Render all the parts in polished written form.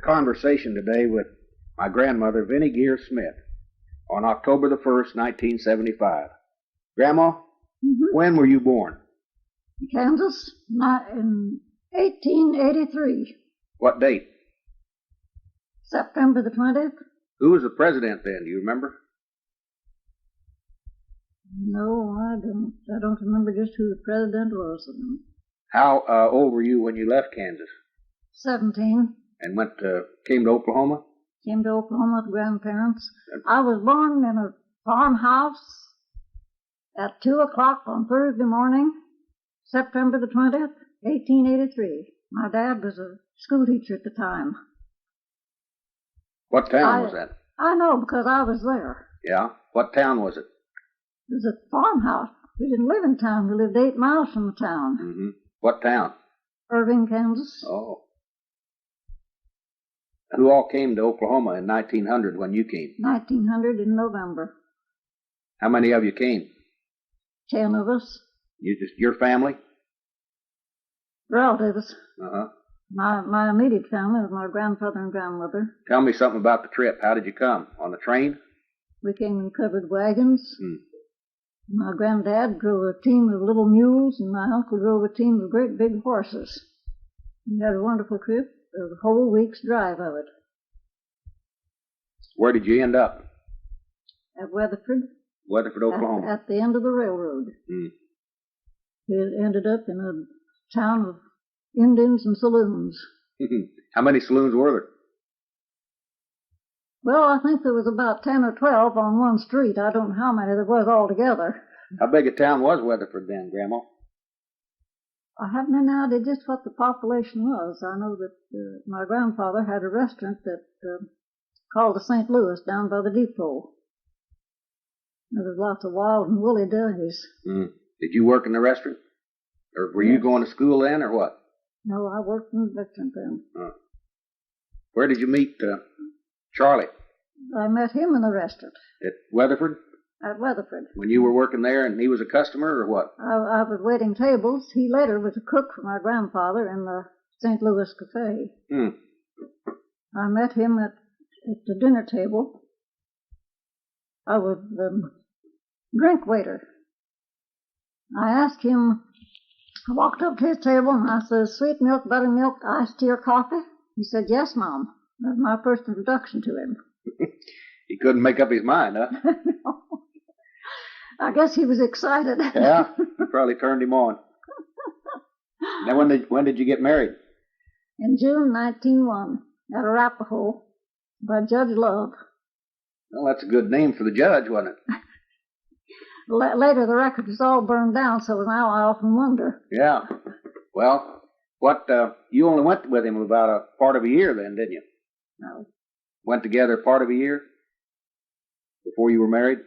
conversation today with my grandmother, Vinnie Smith, on October the 1st, 1975. Grandma, when were you born? Kansas, in 1883. What date? September the 20th. Who was the president then? Do you remember? No, I don't. I don't remember just who the president was. How old were you when you left Kansas? 17. And came to Oklahoma? Came to Oklahoma with grandparents. I was born in a farmhouse at 2 o'clock on Thursday morning, September the 20th, 1883. My dad was a school teacher at the time. What town was that? I know, because I was there. Yeah? What town was it? It was a farmhouse. We didn't live in town. We lived 8 miles from the town. Mm-hmm. What town? Irving, Kansas. Oh. Who all came to Oklahoma in 1900 when you came? 1900 in November. How many of you came? 10 of us. Your family? Relatives. Uh-huh. My immediate family was my grandfather and grandmother. Tell me something about the trip. How did you come? On the train? We came in covered wagons. Hmm. My granddad drove a team of little mules, and my uncle drove a team of great big horses. We had a wonderful trip. A whole week's drive of it. Where did you end up? At Weatherford. Weatherford, Oklahoma. At the end of the railroad. Mm. We ended up in a town of Indians and saloons. How many saloons were there? Well, I think there was about 10 or 12 on one street. I don't know how many there was altogether. How big a town was Weatherford then, Grandma? I haven't any idea just what the population was. I know that my grandfather had a restaurant that called the St. Louis down by the depot. There was lots of wild and woolly donkeys. Mm. Did you work in the restaurant? Or were you going to school then, or what? No, I worked in the restaurant then. Where did you meet Charlie? I met him in the restaurant. At Weatherford? At Weatherford. When you were working there and he was a customer, or what? I was waiting tables. He later was a cook for my grandfather in the St. Louis Cafe. Hmm. I met him at the dinner table. I was the drink waiter. I asked him, I walked up to his table and I said, sweet milk, buttermilk, iced tea or coffee? He said, yes, Mom. That was my first introduction to him. He couldn't make up his mind, huh? No. I guess he was excited. Yeah, you probably turned him on. Now, when did you get married? In June 1901, at Arapahoe, by Judge Love. Well, that's a good name for the judge, wasn't it? Later, the record was all burned down, so now I often wonder. Yeah. Well, you only went with him about a part of a year then, didn't you? No. Went together part of a year before you were married?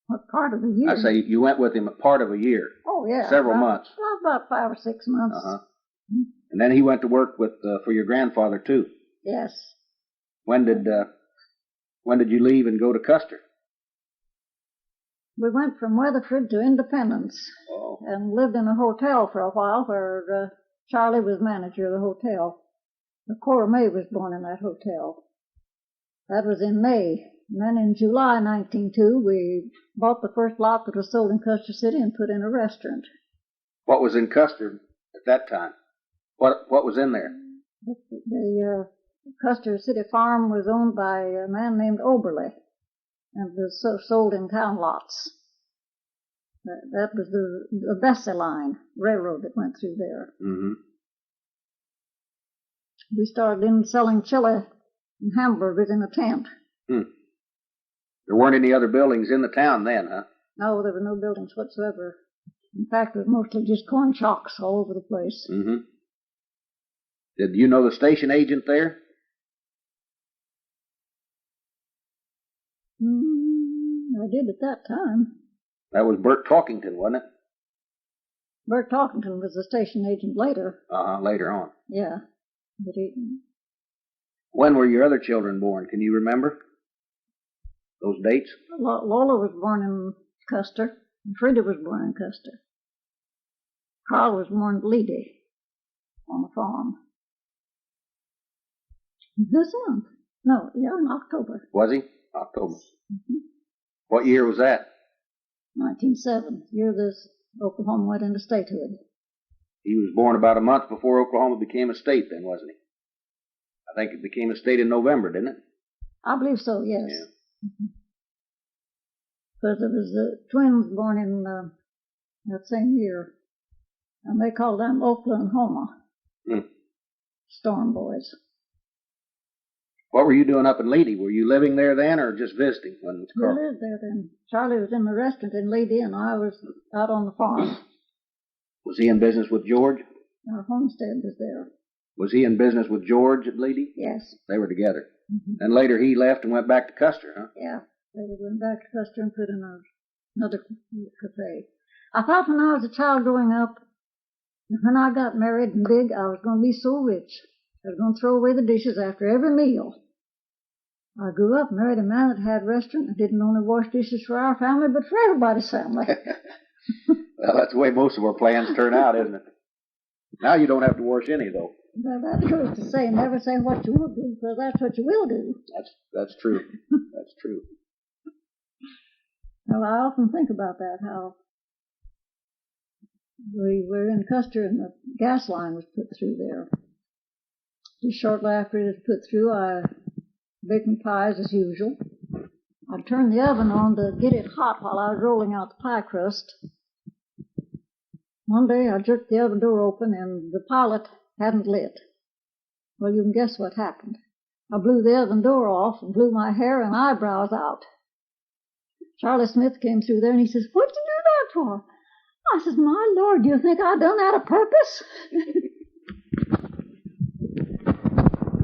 What part of the year? I say you went with him a part of a year. Oh, yeah. Several months. About 5 or 6 months. Uh-huh. And then he went to work for your grandfather, too. Yes. When did you leave and go to Custer? We went from Weatherford to Independence. Oh. And lived in a hotel for a while where Charlie was manager of the hotel. Cora May was born in that hotel. That was in May. And then in July 1902, we bought the first lot that was sold in Custer City and put in a restaurant. What was in Custer at that time? What was in there? The Custer City farm was owned by a man named Oberle, and was sold in town lots. That was the Bessie line railroad that went through there. Mm-hmm. We started in selling chili and hamburgers in a tent. Hmm. There weren't any other buildings in the town then, huh? No, there were no buildings whatsoever. In fact, it was mostly just corn shocks all over the place. Mm-hmm. Did you know the station agent there? I did at that time. That was Bert Talkington, wasn't it? Bert Talkington was the station agent later. Later on. Yeah. But when were your other children born? Can you remember those dates? Lola was born in Custer, and Frida was born in Custer. Carl was born in Ledy on the farm. This month. No, yeah, in October. Was he? October. What year was that? 1907, year this Oklahoma went into statehood. He was born about a month before Oklahoma became a state then, wasn't he? I think it became a state in November, didn't it? I believe so, yes. Yeah. Because there was twins born in that same year, and they called them Oklahoma. Storm boys. What were you doing up in Lady? Were you living there then, or just visiting? We lived there then. Charlie was in the restaurant in Lady, and I was out on the farm. Was he in business with George? Our homestead was there. Was he in business with George at Lady? Yes. They were together. And later he left and went back to Custer, huh? Yeah. They were going back to Custer and put in another cafe. I thought when I was a child growing up, when I got married and big, I was going to be so rich. I was going to throw away the dishes after every meal. I grew up, married a man that had a restaurant and didn't only wash dishes for our family, but for everybody's family. Well, that's the way most of our plans turn out, isn't it? Now you don't have to wash any, though. Well, that's true to say. Never say what you will do, because that's what you will do. That's true. That's true. Well, I often think about that, how we were in Custer and the gas line was put through there. Just shortly after it was put through, I baking pies as usual. I turned the oven on to get it hot while I was rolling out the pie crust. One day I jerked the oven door open and the pilot hadn't lit. Well, you can guess what happened. I blew the oven door off and blew my hair and eyebrows out. Charlie Smith came through there and he says, "What'd you do that for?" I says, "My Lord, do you think I done that a purpose?"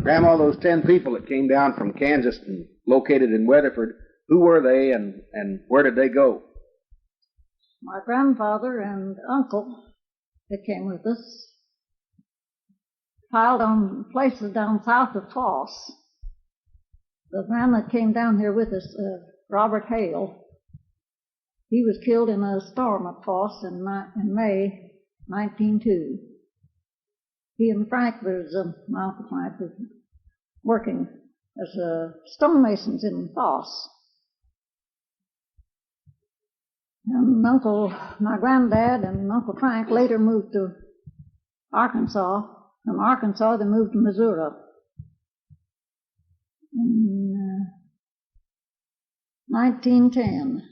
Grandma, those 10 people that came down from Kansas and located in Weatherford, who were they and where did they go? My grandfather and uncle that came with us piled on places down south of Foss. The man that came down here with us, Robert Hale, he was killed in a storm at Foss in May 1902. He and Frank was, my Uncle Frank was working as stonemasons in Foss. And my granddad and Uncle Frank later moved to Arkansas. From Arkansas, they moved to Missouri. In 1910,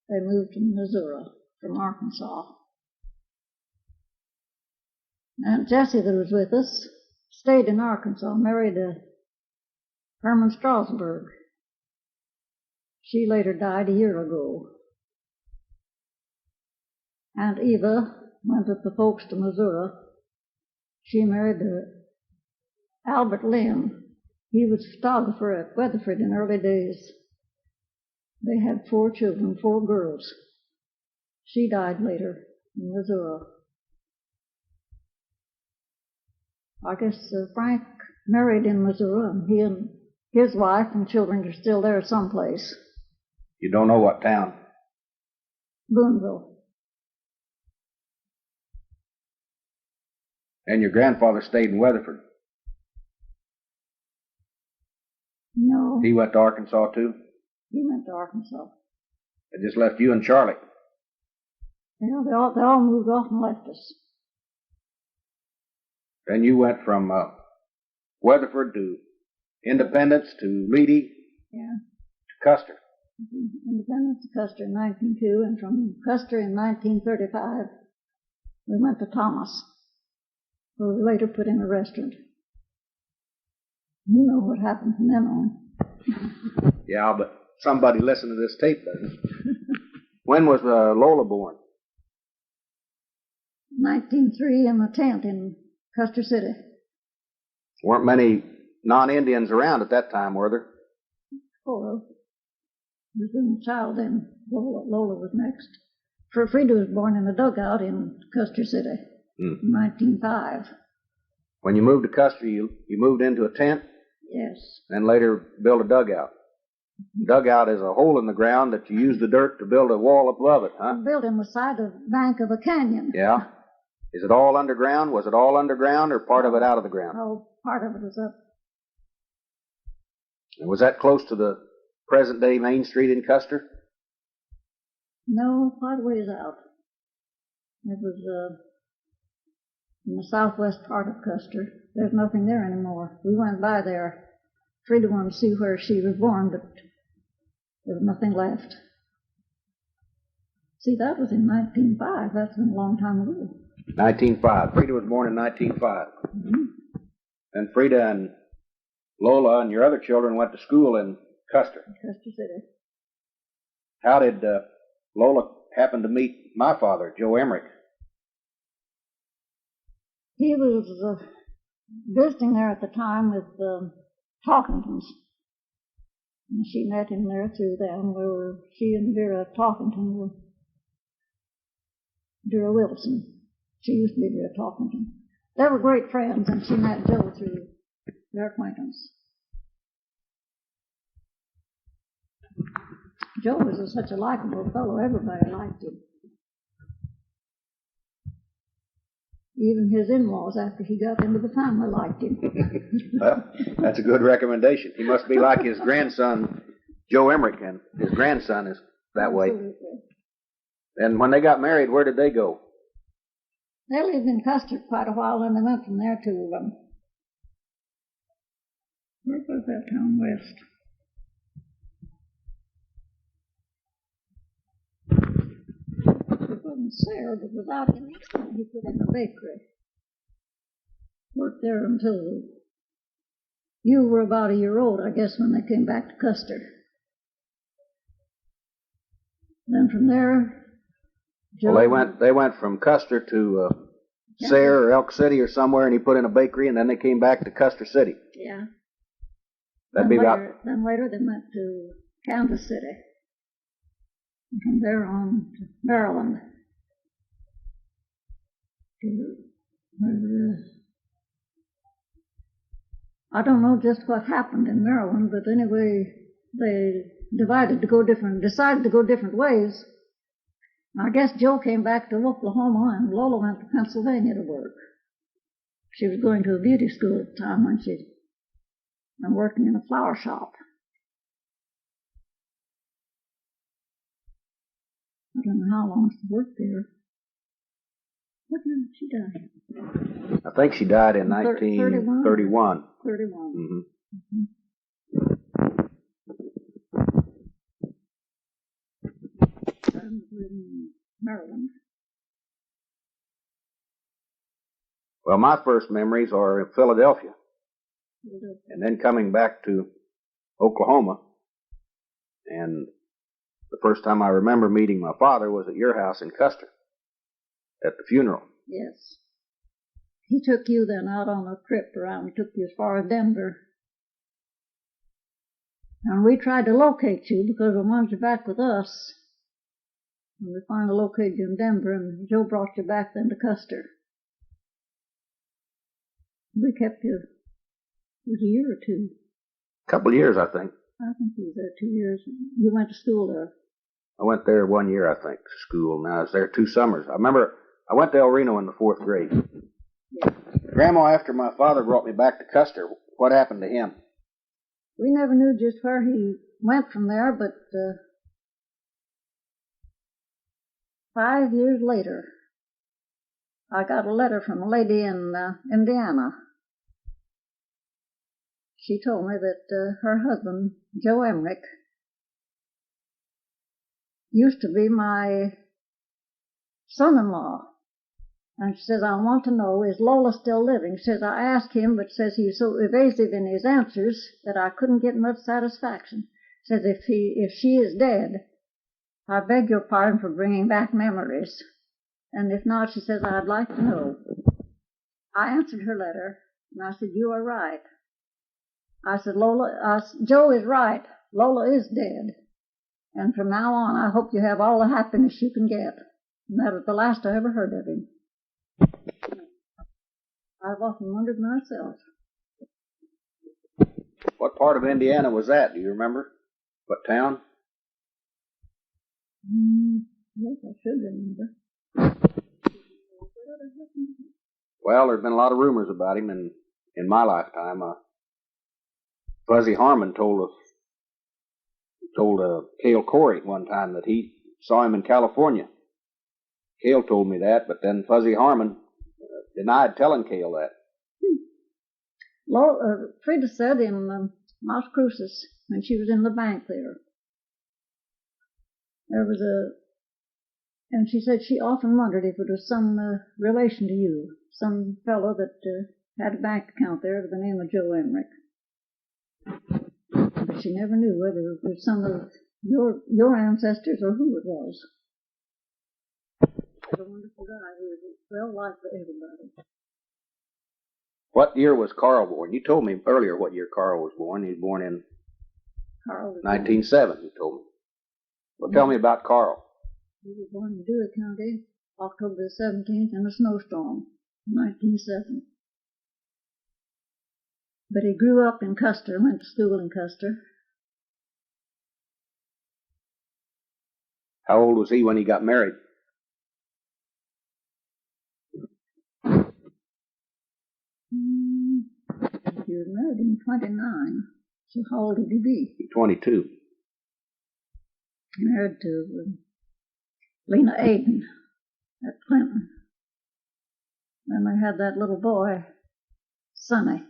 they moved to Missouri from Arkansas. Aunt Jessie that was with us stayed in Arkansas, married Herman Strasburg. She later died a year ago. Aunt Eva went with the folks to Missouri. She married Albert Lynn. He was a photographer at Weatherford in early days. They had 4 children, 4 girls. She died later in Missouri. I guess Frank married in Missouri, and he and his wife and children are still there someplace. You don't know what town? Boonville. And your grandfather stayed in Weatherford? No. He went to Arkansas, too? He went to Arkansas. They just left you and Charlie? Yeah, they all moved off and left us. Then you went from Weatherford to Independence to Leedy? Yeah. To Custer? Independence to Custer in 1902, and from Custer in 1935, we went to Thomas, where we later put in a restaurant. You know what happened from then on. Yeah, but somebody listening to this tape doesn't. When was Lola born? 1903 in the tent in Custer City. Weren't many non-Indians around at that time, were there? 4. There was a child then. Lola was next. Frida was born in a dugout in Custer City in 1905. When you moved to Custer, you moved into a tent? Yes. And later built a dugout. Dugout is a hole in the ground that you use the dirt to build a wall above it, huh? Built in the side of the bank of a canyon. Yeah. Is it all underground? Was it all underground or part of it out of the ground? Oh, part of it was up And was that close to the present-day Main Street in Custer? No, quite a ways out. It was in the southwest part of Custer. There's nothing there anymore. We went by there. Frida wanted to see where she was born, but there was nothing left. See, that was in 1905. That's been a long time ago. 1905. Frida was born in 1905. Mm-hmm. And Frida and Lola and your other children went to school in Custer. Custer City. How did Lola happen to meet my father, Joe Emmerich? He was visiting there at the time with Talkingtons. And she met him there through them. She and Vera Talkington were Vera Wilson. She used to be Vera Talkington. They were great friends, and she met Joe through their acquaintance. Joe was such a likable fellow. Everybody liked him. Even his in-laws, after he got into the family, liked him. Well, that's a good recommendation. He must be like his grandson, Joe Emmerich, and his grandson is that way. Absolutely. And when they got married, where did they go? They lived in Custer quite a while, and they went from there to, where was that town west? It wasn't Sayre, but without him, he put in a bakery. Worked there until you were about a year old, I guess, when they came back to Custer. Then from there, Joe, Well, they went from Custer to Sayre or Elk City or somewhere, and he put in a bakery, and then they came back to Custer City. Yeah. That'd be about. Then later they went to Kansas City. And from there on to Maryland. I don't know just what happened in Maryland, but anyway, they decided to go different ways. I guess Joe came back to Oklahoma, and Lola went to Pennsylvania to work. She was going to a beauty school at the time when she'd been working in a flower shop. I don't know how long she worked there. What year did she die? I think she died in 1931. 31. Mm-hmm. In Maryland. Well, my first memories are in Philadelphia, and then coming back to Oklahoma. And the first time I remember meeting my father was at your house in Custer, at the funeral. Yes. He took you then out on a trip around. He took you as far as Denver. And we tried to locate you because we wanted you back with us. And we finally located you in Denver, and Joe brought you back then to Custer. We kept you, it was a year or two. A couple of years, I think. I think you was there 2 years. You went to school there. I went there 1 year, I think, to school. Now I was there 2 summers. I remember I went to El Reno in the 4th grade. Yeah. Grandma, after my father brought me back to Custer, what happened to him? We never knew just where he went from there, but 5 years later, I got a letter from a lady in Indiana. She told me that her husband, Joe Emmerich, used to be my son-in-law. And she says, I want to know, is Lola still living? She says, I asked him, but says he's so evasive in his answers that I couldn't get much satisfaction. Says, if she is dead, I beg your pardon for bringing back memories. And if not, she says, I'd like to know. I answered her letter, and I said, you are right. I said, Joe is right. Lola is dead. And from now on, I hope you have all the happiness you can get. And that was the last I ever heard of him. I've often wondered myself. What part of Indiana was that? Do you remember? What town? Yes, I should remember. Well, there's been a lot of rumors about him in my lifetime. Fuzzy Harmon told Cale Corey one time that he saw him in California. Cale told me that, but then Fuzzy Harmon denied telling Cale that. Frida said in Las Cruces, when she was in the bank there was and she said she often wondered if it was some relation to you, some fellow that had a bank account there with the name of Joe Emmerich. But she never knew whether it was some of your ancestors or who it was. What a wonderful guy who was well liked by everybody. What year was Carl born? You told me earlier what year Carl was born. He was born in 1907, you told me. Well, tell me about Carl. He was born in Dewey County, October the 17th, in a snowstorm, 1907. But he grew up in Custer, went to school in Custer. How old was he when he got married? He was married in 29. So how old would he be? 22. Married to Lena Aden at Clinton. Then they had that little boy, Sonny.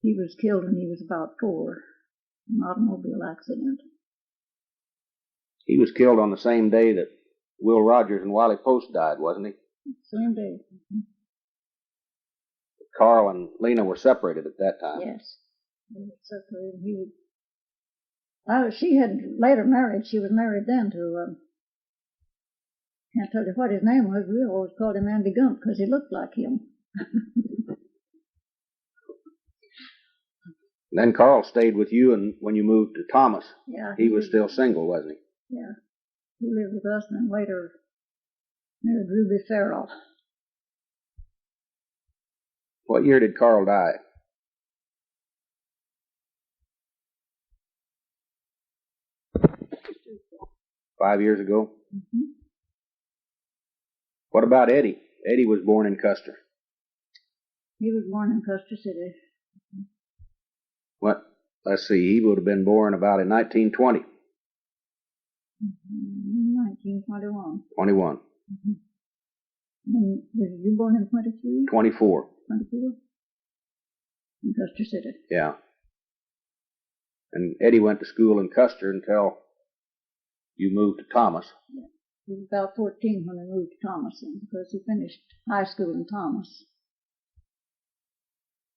He was killed when he was about 4 in an automobile accident. He was killed on the same day that Will Rogers and Wiley Post died, wasn't he? Same day. Carl and Lena were separated at that time. Yes. They were separated. She had later married. She was married then to, can't tell you what his name was. We always called him Andy Gump because he looked like him. Then Carl stayed with you, and when you moved to Thomas, yeah, he was still single, wasn't he? Yeah. He lived with us and then later married Ruby Farrell. What year did Carl die? Five years ago? Mm-hmm. What about Eddie? Eddie was born in Custer. He was born in Custer City. What? Let's see, he would have been born about in 1920. 1921. 21. Mm-hmm. And was you born in 23? 24. 24? In Custer City. Yeah. And Eddie went to school in Custer until you moved to Thomas. Yeah. He was about 14 when he moved to Thomas, because he finished high school in Thomas.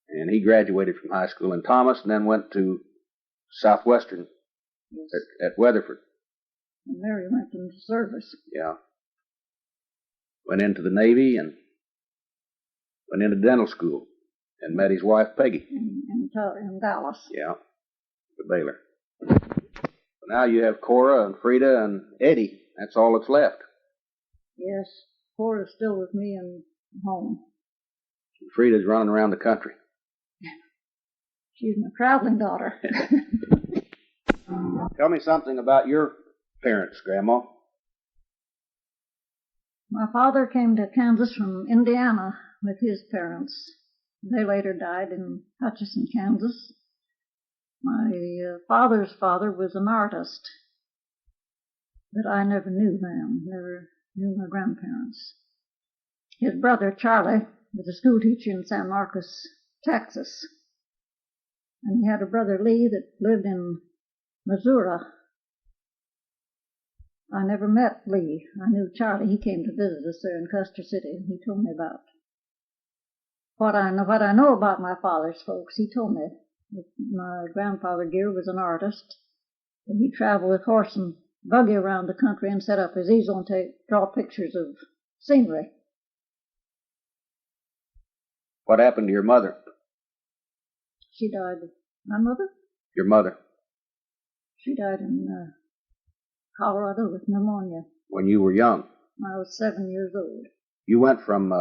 And he graduated from high school in Thomas and then went to Southwestern. Yes. At Weatherford. And there he went into service. Yeah. Went into the Navy and went into dental school and met his wife Peggy. In Dallas. Yeah. To Baylor. So now you have Cora and Frida and Eddie. That's all that's left. Yes. Cora's still with me and home. Frida's running around the country. She's my traveling daughter. Tell me something about your parents, Grandma. My father came to Kansas from Indiana with his parents. They later died in Hutchinson, Kansas. My father's father was an artist, but I never knew them, never knew my grandparents. His brother, Charlie, was a school teacher in San Marcos, Texas. And he had a brother, Lee, that lived in Missouri. I never met Lee. I knew Charlie. He came to visit us there in Custer City, and he told me about what I know about my father's folks. He told me that my grandfather dear was an artist, and he traveled with horse and buggy around the country and set up his easel and draw pictures of scenery. What happened to your mother? She died. My mother? Your mother. She died in Colorado with pneumonia. When you were young? I was 7 years old. You went from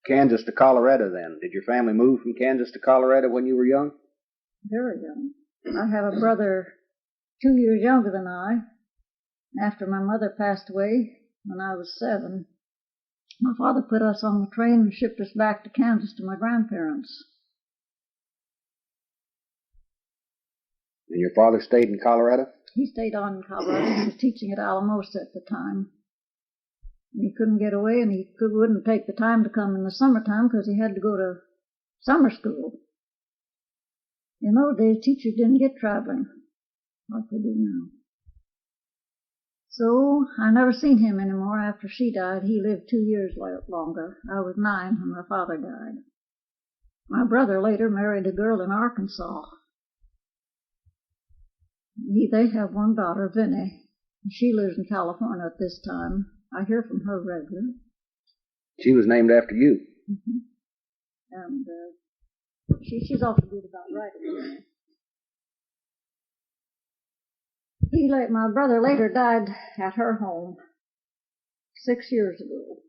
Kansas to Colorado then. Did your family move from Kansas to Colorado when you were young? Very young. I have a brother 2 years younger than I. After my mother passed away when I was 7, my father put us on the train and shipped us back to Kansas to my grandparents. And your father stayed in Colorado? He stayed on in Colorado. He was teaching at Alamosa at the time. And he couldn't get away, and he wouldn't take the time to come in the summertime because he had to go to summer school. In those days, teachers didn't get traveling like they do now. So I never seen him anymore after she died. He lived 2 years longer. I was 9 when my father died. My brother later married a girl in Arkansas. They have one daughter, Vinnie. She lives in California at this time. I hear from her regularly. She was named after you. Mm-hmm. And she's awfully good about writing. My brother later died at her home 6 years ago.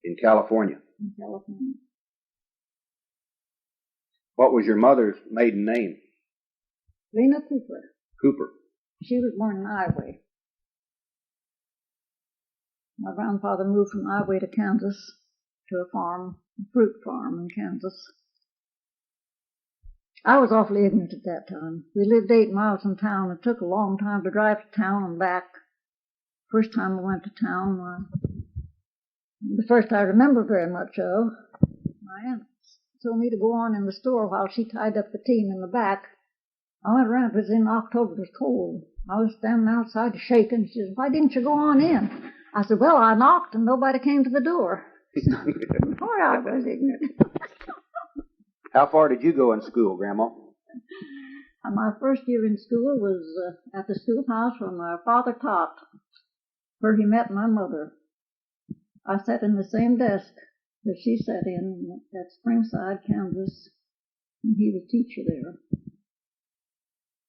In California? In California. What was your mother's maiden name? Lena Cooper. Cooper. She was born in Iowa. My grandfather moved from Iowa to Kansas to a farm, a fruit farm in Kansas. I was awfully ignorant at that time. We lived 8 miles from town. It took a long time to drive to town and back. First time I went to town, the first I remember very much of, my aunt told me to go on in the store while she tied up the team in the back. I went around. It was in October. It was cold. I was standing outside shaking. She said, "Why didn't you go on in?" I said, "Well, I knocked and nobody came to the door." Boy, I was ignorant. How far did you go in school, Grandma? My first year in school was at the schoolhouse where my father taught, where he met my mother. I sat in the same desk that she sat in at Springside, Kansas, and he was teacher there.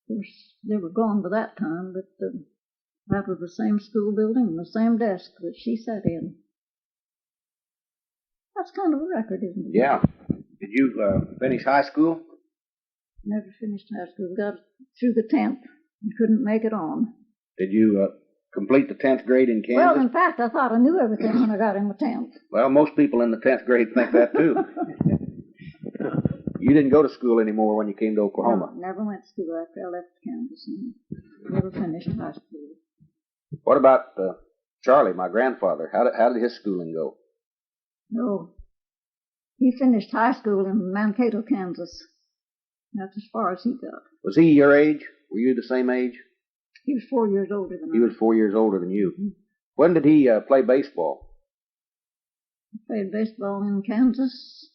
Of course, they were gone by that time, but that was the same school building and the same desk that she sat in. That's kind of a record, isn't it? Yeah. Did you finish high school? Never finished high school. Got through the 10th and couldn't make it on. Did you complete the 10th grade in Kansas? Well, in fact, I thought I knew everything when I got in the 10th. Well, most people in the 10th grade think that, too. You didn't go to school anymore when you came to Oklahoma? No, never went to school after I left Kansas and never finished high school. What about Charlie, my grandfather? How did his schooling go? No. He finished high school in Mankato, Kansas. That's as far as he got. Was he your age? Were you the same age? He was 4 years older than I. He was 4 years older than you. Mm-hmm. When did he play baseball? He played baseball in Kansas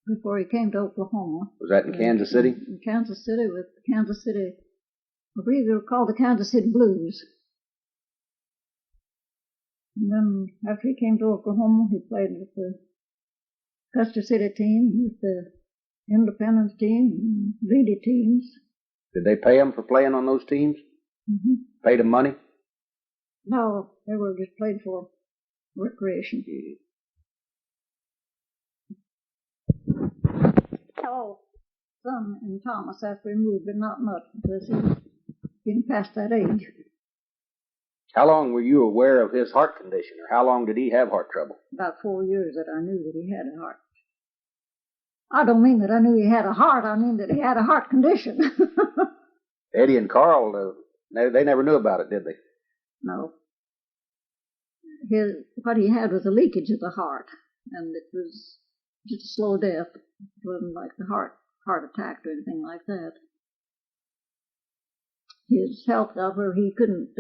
before he came to Oklahoma. Was that in Kansas City? In Kansas City with Kansas City. I believe they were called the Kansas City Blues. And then after he came to Oklahoma, he played with the Custer City team, with the Independence team, and Vinnie teams. Did they pay him for playing on those teams? Mm-hmm. Paid him money? No, they were just played for recreation. Oh, some in Thomas after he moved, but not much because he was getting past that age. How long were you aware of his heart condition, or how long did he have heart trouble? About 4 years that I knew that he had a heart. I don't mean that I knew he had a heart. I mean that he had a heart condition. Eddie and Carl, they never knew about it, did they? No. What he had was a leakage of the heart, and it was just a slow death. It wasn't like the heart attack or anything like that. His health got where he couldn't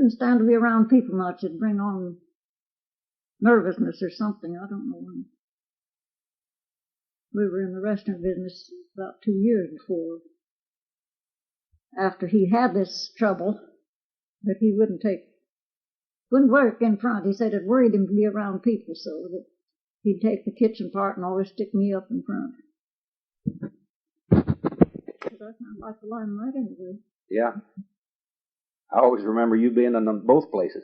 stand to be around people much. It'd bring on nervousness or something. I don't know. We were in the restaurant business about 2 years before. After he had this trouble, but he wouldn't work in front. He said it worried him to be around people, so that he'd take the kitchen part and always stick me up in front. But I kind of like the limelight anyway. Yeah. I always remember you being in them both places.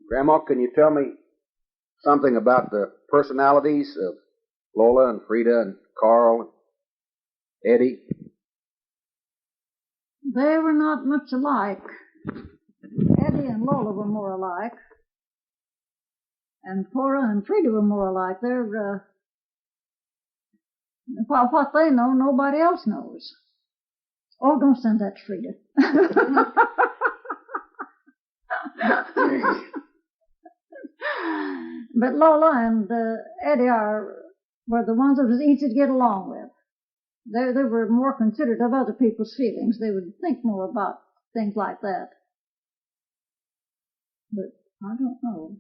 Grandma, can you tell me something about the personalities of Lola and Frida and Carl and Eddie? They were not much alike. Eddie and Lola were more alike. And Cora and Frida were more alike. Well, what they know, nobody else knows. Oh, don't send that to Frida. But Lola and Eddie were the ones that was easy to get along with. They were more considerate of other people's feelings. They would think more about things like that. But I don't know.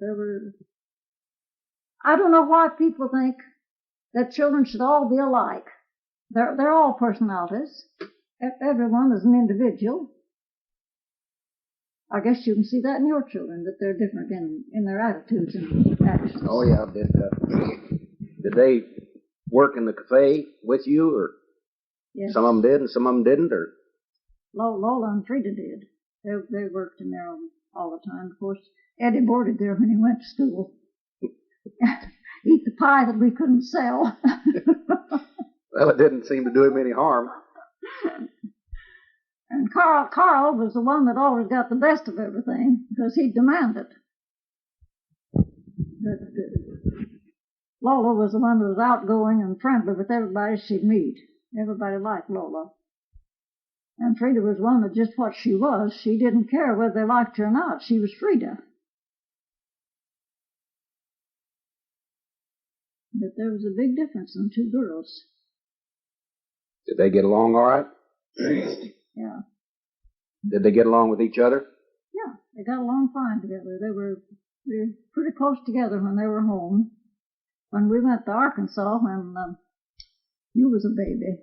I don't know why people think that children should all be alike. They're all personalities. Everyone is an individual. I guess you can see that in your children, that they're different in their attitudes and actions. Oh, yeah. Did they work in the cafe with you, or yes. Some of them did and some of them didn't, or? Lola and Frida did. They worked in there all the time. Of course, Eddie boarded there when he went to school. Eat the pie that we couldn't sell. Well, it didn't seem to do him any harm. And Carl was the one that always got the best of everything because he'd demand it. But Lola was the one that was outgoing and friendly with everybody she'd meet. Everybody liked Lola. And Frida was one that just what she was. She didn't care whether they liked her or not. She was Frida. But there was a big difference in two girls. Did they get along all right? Yeah. Did they get along with each other? Yeah, they got along fine together. They were pretty close together when they were home. When we went to Arkansas, when you was a baby,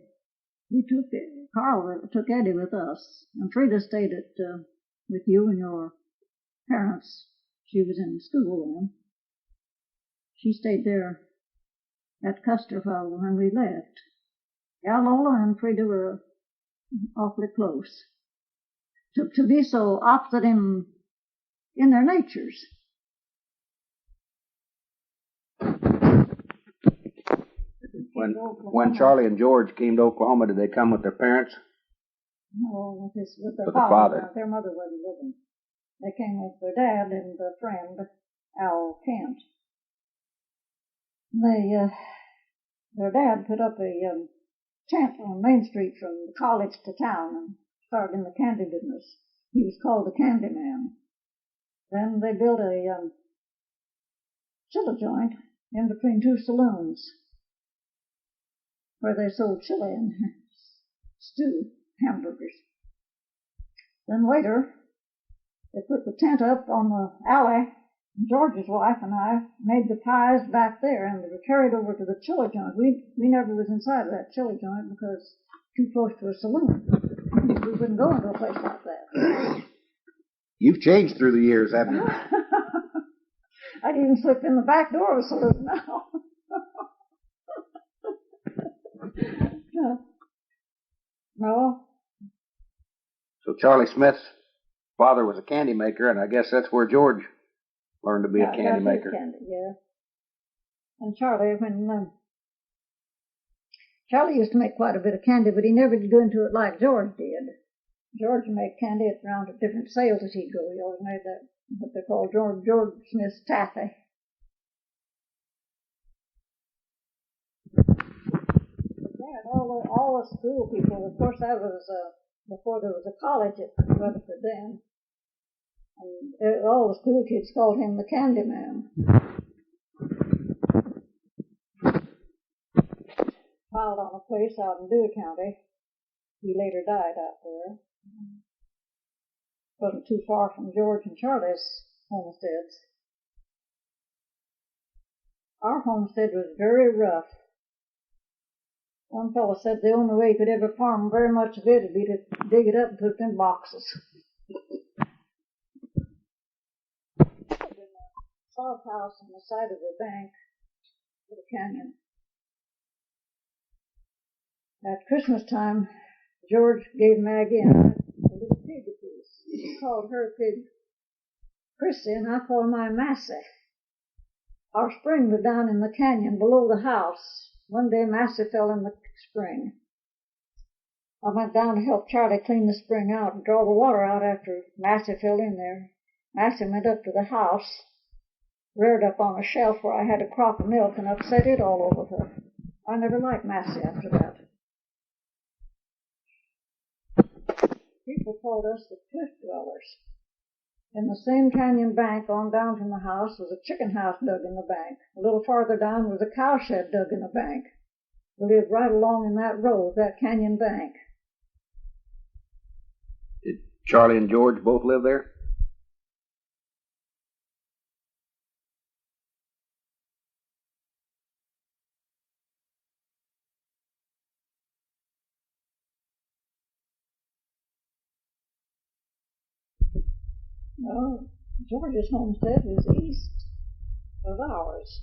Carl took Eddie with us, and Frida stayed with you and your parents. She was in school then. She stayed there at Custer when we left. Yeah, Lola and Frida were awfully close. To be so opposite in their natures. When Charlie and George came to Oklahoma, did they come with their parents? No, with their father. Their mother wasn't with them. They came with their dad and a friend, Al Kent. Their dad put up a tent on Main Street from college to town and started in the candy business. He was called the Candy Man. Then they built a chili joint in between two saloons where they sold chili and stew, hamburgers. Then later, they put the tent up on the alley. George's wife and I made the pies back there, and they were carried over to the chili joint. We never was inside of that chili joint because too close to a saloon. We wouldn't go into a place like that. You've changed through the years, haven't you? I'd even slip in the back door of a saloon now. No. So Charlie Smith's father was a candy maker, and I guess that's where George learned to be a candy maker. Candy, yeah. And Charlie, when Charlie used to make quite a bit of candy, but he never did go into it like George did. George would make candy around at different sales as he'd go. He always made that, what they call George Smith's taffy. All the school people, of course, that was before there was a college at Rutherford then. And all the school kids called him the Candy Man. Filed on a place out in Dewey County. He later died out there. Wasn't too far from George and Charlie's homesteads. Our homestead was very rough. One fellow said the only way he could ever farm very much of it would be to dig it up and put it in boxes. Salt house on the side of the bank of the canyon. At Christmas time, George gave Maggie and I a little pig a piece. He called her pig Chrissy, and I called mine Massey. Our spring was down in the canyon below the house. One day, Massey fell in the spring. I went down to help Charlie clean the spring out and draw the water out after Massey fell in there. Massey went up to the house, reared up on a shelf where I had a crop of milk, and upset it all over her. I never liked Massey after that. People called us the cliff dwellers. In the same canyon bank on down from the house was a chicken house dug in the bank. A little farther down was a cow shed dug in the bank. We lived right along in that row, that canyon bank. Did Charlie and George both live there? No, George's homestead was east of ours.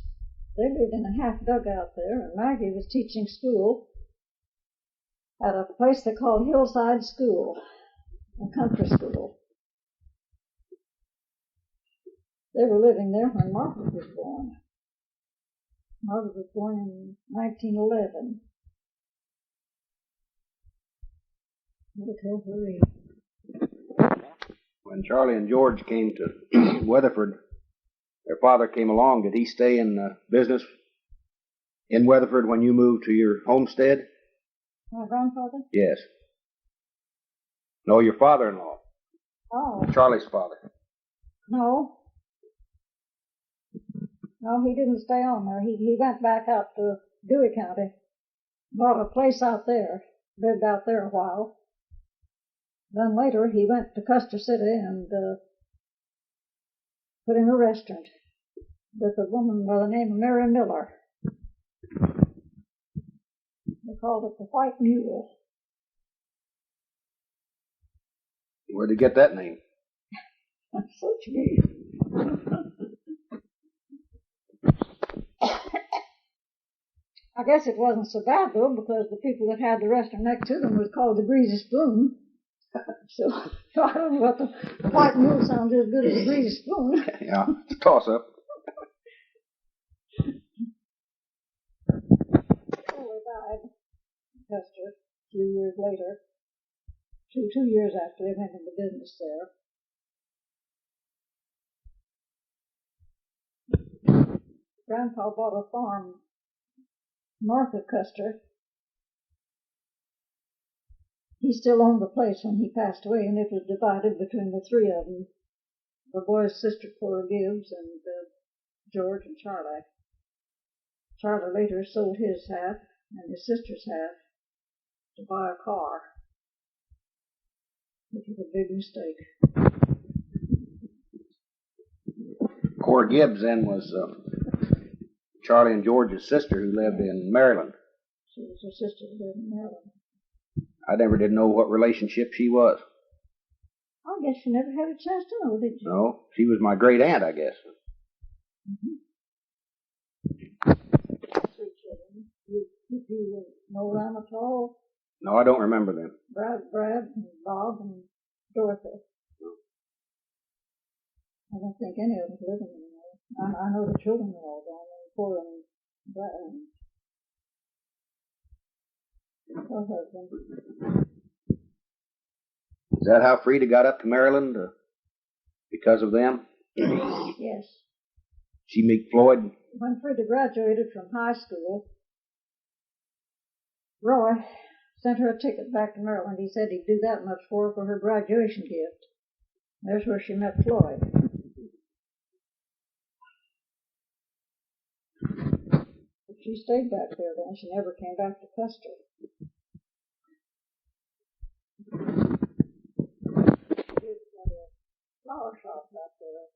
They lived in a half dugout there, and Maggie was teaching school at a place they called Hillside School, a country school. They were living there when Margaret was born. Margaret was born in 1911. It'll tell her age. When Charlie and George came to Weatherford, their father came along. Did he stay in business in Weatherford when you moved to your homestead? My grandfather? Yes. No, your father-in-law. Oh. Charlie's father. No. No, he didn't stay on there. He went back out to Dewey County, bought a place out there, lived out there a while. Then later he went to Custer City and put in a restaurant with a woman by the name of Mary Miller. They called it the White Mule. Where'd he get that name? Such me. I guess it wasn't so bad, though, because the people that had the restaurant next to them was called the Greasy Spoon. So I don't know what the White Mule sounds as good as the Greasy Spoon. Yeah, it's a toss-up. Charlie died, Custer, a few years later. Two years after they went into business there. Grandpa bought a farm north of Custer. He still owned the place when he passed away, and it was divided between the three of them, the boy's sister Cora Gibbs and George and Charlie. Charlie later sold his half and his sister's half to buy a car, which was a big mistake. Cora Gibbs then was Charlie and George's sister who lived in Maryland. She was her sister who lived in Maryland. I never did know what relationship she was. I guess you never had a chance to know, did you? No, she was my great aunt, I guess. Mm-hmm. 3 children. You know them at all? No, I don't remember them. Brad, and Bob, and Dorothy. I don't think any of them live anymore. I know the children are all gone. Cora and Brad and her husband. Is that how Frida got up to Maryland? Because of them? Yes. She meet Floyd? When Frida graduated from high school, Roy sent her a ticket back to Maryland. He said he'd do that much for her graduation gift. There's where she met Floyd. But she stayed back there then. She never came back to Custer. There's a flower shop back there.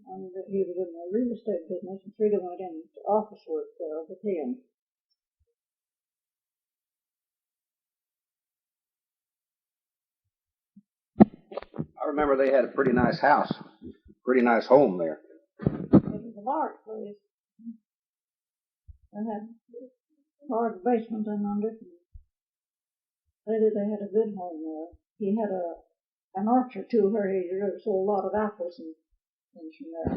And he was in the real estate business, and Frida went into office work there with him. I remember they had a pretty nice house, pretty nice home there. It was a large place. They had a large basement in under. They had a good home there. He had an orchard too, where he sold a lot of apples and things from there.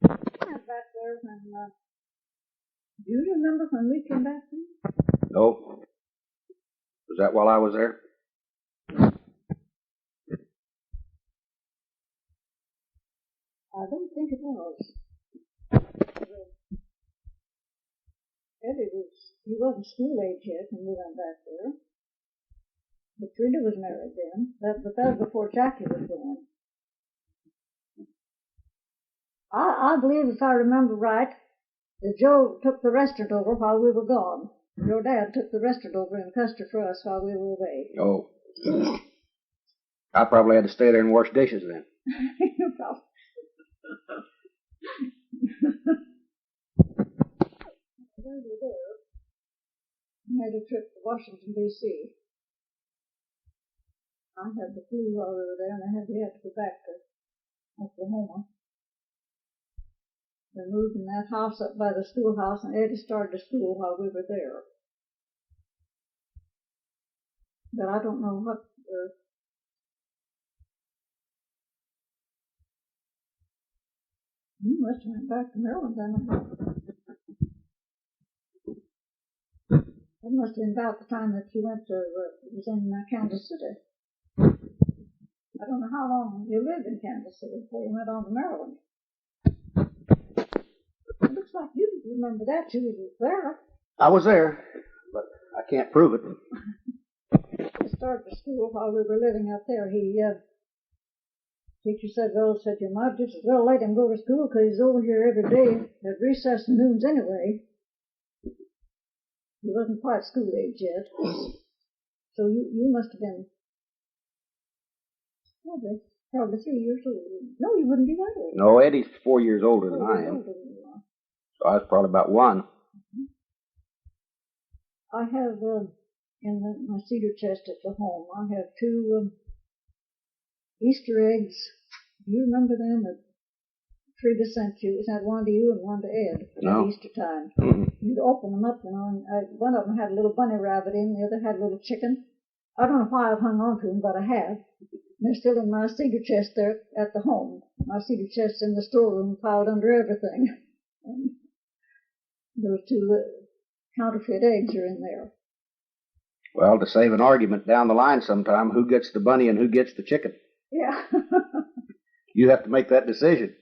I went back there when. Do you remember when we came back then? No. Was that while I was there? I don't think it was. He wasn't school age yet when we went back there. But Frida was married then. But that was before Jackie was born. I believe, if I remember right, that Joe took the restaurant over while we were gone. Your dad took the restaurant over in Custer for us while we were away. Oh. I probably had to stay there and wash dishes then. You probably. While we were there, we made a trip to Washington, D.C. I had the flu while we were there, and we had to go back to Oklahoma. We moved in that house up by the schoolhouse, and Eddie started the school while we were there. But I don't know what. You must have went back to Maryland then. It must have been about the time that you went to, was in Kansas City. I don't know how long you lived in Kansas City before you went on to Maryland. It looks like you remember that. You were there. I was there, but I can't prove it. We started the school while we were living up there. Teacher said, you might just as well let him go to school because he's over here every day at recess and noons anyway. He wasn't quite school age yet. So you must have been probably 3 years old. No, you wouldn't be that old. No, Eddie's 4 years older than I am. So I was probably about 1. I have in my cedar chest at the home, I have 2 Easter eggs. Do you remember them? That Frida sent you. It had one to you and one to Ed at Easter time. Mm-hmm. You'd open them up, and one of them had a little bunny rabbit in, the other had a little chicken. I don't know why I've hung on to them, but I have. They're still in my cedar chest there at the home. My cedar chest's in the storeroom, piled under everything. And those 2 counterfeit eggs are in there. Well, to save an argument down the line sometime, who gets the bunny and who gets the chicken? Yeah. You have to make that decision.